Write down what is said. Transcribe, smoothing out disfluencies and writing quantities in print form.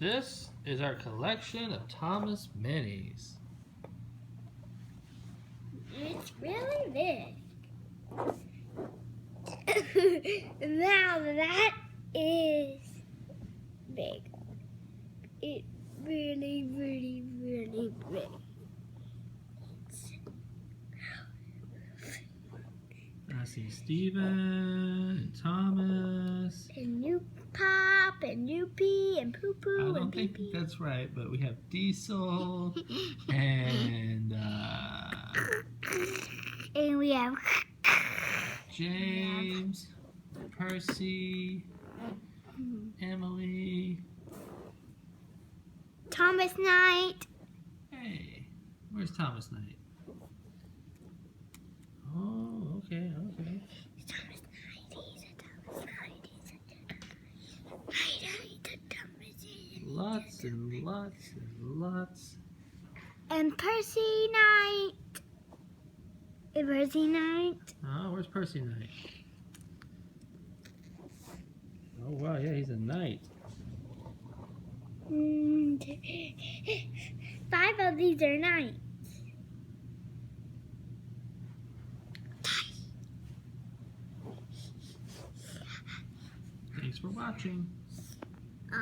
This is our collection of Thomas minis. It's really big. Now that is big. It's really, really, really big. I see Steven and Thomas. And new Pop and new Pee and Poo Poo. I don't think that's right, but we have Diesel and we have James, Percy, Emily. Thomas Knight. Hey, where's Thomas Knight? Oh, okay. Thomas Knight. He's a Thomas Knight. He's a Thomas. Lots and lots and lots. And Percy Knight. And Percy Knight. Oh, where's Percy Knight? Oh, wow, yeah, he's a knight. 5 of these are knights. Thanks for watching.